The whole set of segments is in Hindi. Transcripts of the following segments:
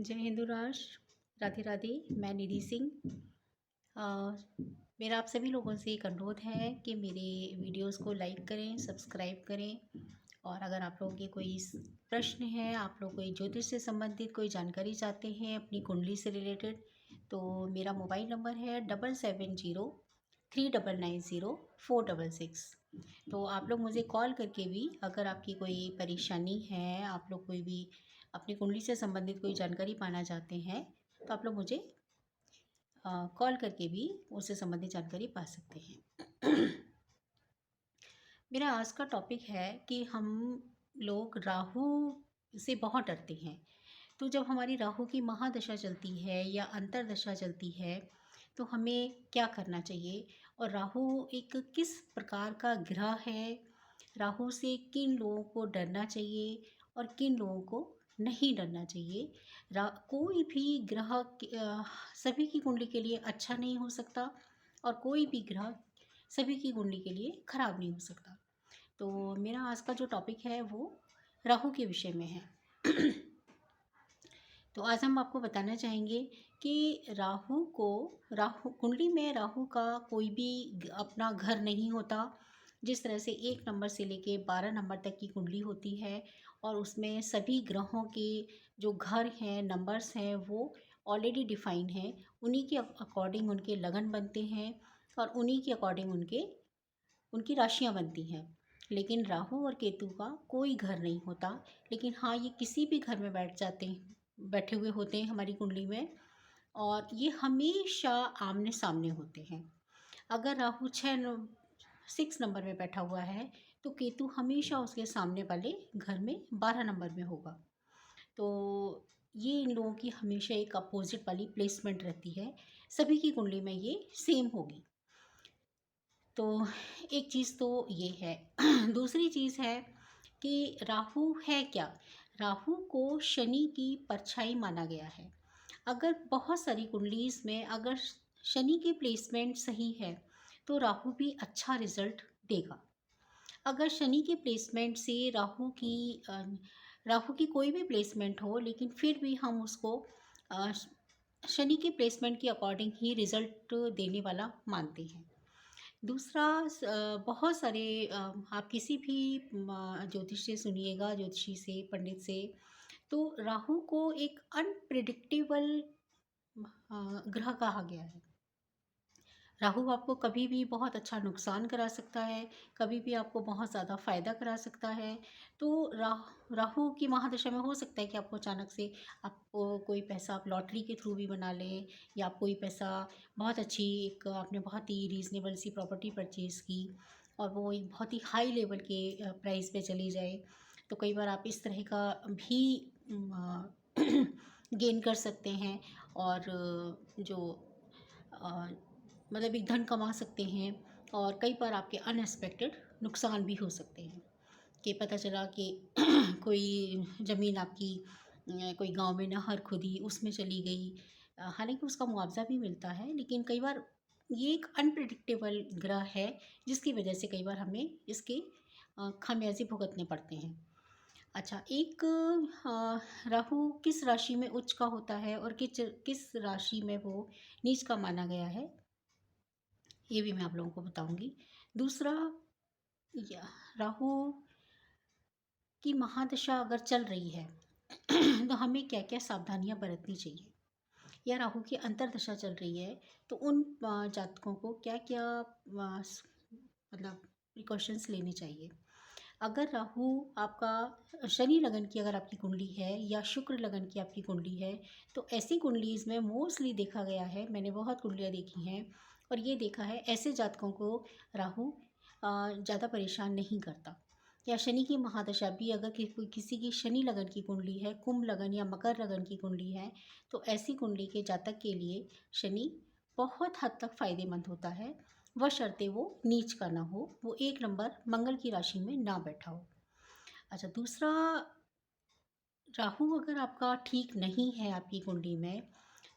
जय हिंदू राष्ट्र। राधे राधे। मैं निधि सिंह। अ, मेरा आप सभी लोगों से एक अनुरोध है कि मेरे वीडियोस को लाइक करें, सब्सक्राइब करें। और अगर आप लोगों के कोई प्रश्न है, आप लोग कोई ज्योतिष से संबंधित कोई जानकारी चाहते हैं अपनी कुंडली से रिलेटेड, तो मेरा मोबाइल नंबर है 7703990466। तो आप लोग मुझे कॉल करके भी, अगर आपकी कोई परेशानी है, आप लोग कोई भी अपनी कुंडली से संबंधित कोई जानकारी पाना चाहते हैं, तो आप लोग मुझे कॉल करके भी उससे संबंधित जानकारी पा सकते हैं। मेरा आज का टॉपिक है कि हम लोग राहु से बहुत डरते हैं। तो जब हमारी राहु की महादशा चलती है या अंतरदशा चलती है, तो हमें क्या करना चाहिए और राहु एक किस प्रकार का ग्रह है, राहु से किन लोगों को डरना चाहिए और किन लोगों को नहीं डरना चाहिए। कोई भी ग्रह सभी की कुंडली के लिए अच्छा नहीं हो सकता और कोई भी ग्रह सभी की कुंडली के लिए खराब नहीं हो सकता। तो मेरा आज का जो टॉपिक है वो राहु के विषय में है। तो आज हम आपको बताना चाहेंगे कि राहु कुंडली में राहु का कोई भी अपना घर नहीं होता। जिस तरह से 1 नंबर से लेके 12 नंबर तक की कुंडली होती है और उसमें सभी ग्रहों के जो घर हैं, नंबर्स हैं, वो ऑलरेडी डिफाइन हैं। उन्हीं के अकॉर्डिंग उनके लगन बनते हैं और उन्हीं के अकॉर्डिंग उनकी राशियाँ बनती हैं। लेकिन राहु और केतु का कोई घर नहीं होता। लेकिन हाँ, ये किसी भी घर में बैठे हुए होते हैं हमारी कुंडली में, और ये हमेशा आमने सामने होते हैं। अगर राहु 6 नंबर में बैठा हुआ है, तो केतु हमेशा उसके सामने वाले घर में 12 नंबर में होगा। तो ये इन लोगों की हमेशा एक अपोजिट वाली प्लेसमेंट रहती है। सभी की कुंडली में ये सेम होगी। तो एक चीज़ तो ये है। दूसरी चीज़ है कि राहु है क्या? राहु को शनि की परछाई माना गया है। अगर बहुत सारी कुंडलीज़ में अगर शनि की प्लेसमेंट सही है, तो राहु भी अच्छा रिजल्ट देगा। अगर शनि की प्लेसमेंट से राहु की कोई भी प्लेसमेंट हो, लेकिन फिर भी हम उसको अ, शनि की प्लेसमेंट के अकॉर्डिंग ही रिजल्ट देने वाला मानते हैं। दूसरा, बहुत सारे आप किसी भी ज्योतिष से सुनिएगा, ज्योतिषी से, पंडित से, तो राहु को एक अनप्रिडिक्टेबल ग्रह कहा गया है। राहु आपको कभी भी बहुत अच्छा नुकसान करा सकता है, कभी भी आपको बहुत ज़्यादा फ़ायदा करा सकता है। तो राहु की महादशा में हो सकता है कि आपको अचानक से आपको कोई पैसा आप लॉटरी के थ्रू भी बना लें, या आप कोई पैसा बहुत अच्छी एक आपने बहुत ही रीज़नेबल सी प्रॉपर्टी परचेज़ की और वो एक बहुत ही हाई लेवल के प्राइस पे चली जाए। तो कई बार आप इस तरह का भी गेन कर सकते हैं। और जो अ, मतलब एक धन कमा सकते हैं। और कई बार आपके अनएक्सपेक्टेड नुकसान भी हो सकते हैं कि पता चला कि कोई ज़मीन आपकी कोई गांव में नहर खुदी, उसमें चली गई। हालांकि उसका मुआवजा भी मिलता है, लेकिन कई बार ये एक अनप्रिडिक्टेबल ग्रह है, जिसकी वजह से कई बार हमें इसके खामियाजे भुगतने पड़ते हैं। अच्छा, एक राहु किस राशि में उच्च का होता है और किस राशि में वो नीच का माना गया है, ये भी मैं आप लोगों को बताऊंगी। दूसरा, या राहु की महादशा अगर चल रही है तो हमें क्या क्या सावधानियां बरतनी चाहिए, या राहु की अंतरदशा चल रही है तो उन जातकों को क्या क्या मतलब प्रिकॉशंस लेने चाहिए। अगर राहु आपका शनि लगन की अगर आपकी कुंडली है या शुक्र लगन की आपकी कुंडली है, तो ऐसी कुंडलीज़ में मोस्टली देखा गया है, मैंने बहुत कुंडलियाँ देखी हैं और ये देखा है ऐसे जातकों को राहु ज़्यादा परेशान नहीं करता। या शनि की महादशा भी अगर किसी की शनि लगन की कुंडली है, कुंभ लगन या मकर लगन की कुंडली है, तो ऐसी कुंडली के जातक के लिए शनि बहुत हद तक फ़ायदेमंद होता है, बशर्ते वो नीच का ना हो, वो 1 नंबर मंगल की राशि में ना बैठा हो। अच्छा, दूसरा, राहु अगर आपका ठीक नहीं है आपकी कुंडली में,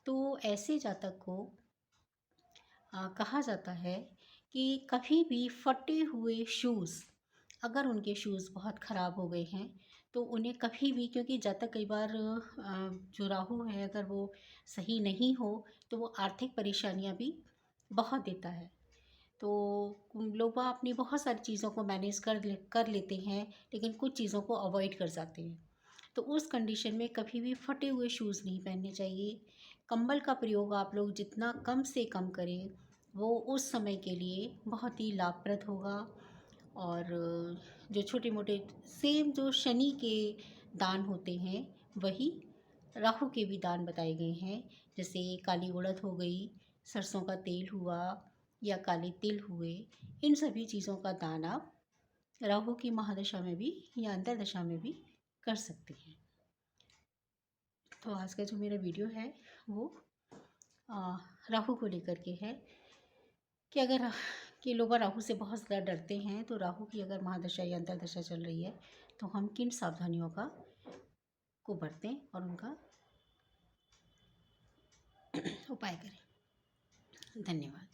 तो ऐसे जातक को कहा जाता है कि कभी भी फटे हुए शूज़, अगर उनके शूज़ बहुत ख़राब हो गए हैं, तो उन्हें कभी भी, क्योंकि जब तक कई बार जो राहु है अगर वो सही नहीं हो तो वो आर्थिक परेशानियाँ भी बहुत देता है। तो लोग वह अपनी बहुत सारी चीज़ों को मैनेज कर लेते हैं, लेकिन कुछ चीज़ों को अवॉइड कर जाते हैं। तो उस कंडीशन में कभी भी फटे हुए शूज़ नहीं पहनने चाहिए। कंबल का प्रयोग आप लोग जितना कम से कम करें, वो उस समय के लिए बहुत ही लाभप्रद होगा। और जो छोटे-मोटे सेम जो शनि के दान होते हैं, वही राहु के भी दान बताए गए हैं। जैसे काली उड़द हो गई, सरसों का तेल हुआ या काले तिल हुए, इन सभी चीज़ों का दान आप राहु की महादशा में भी या अंतर्दशा में भी कर सकते हैं। तो आज का जो मेरा वीडियो है वो अ, राहु को लेकर के है कि अगर कि लोग राहु से बहुत ज़्यादा डरते हैं, तो राहु की अगर महादशा या अंतर्दशा चल रही है तो हम किन सावधानियों का को बरतें और उनका उपाय करें। धन्यवाद।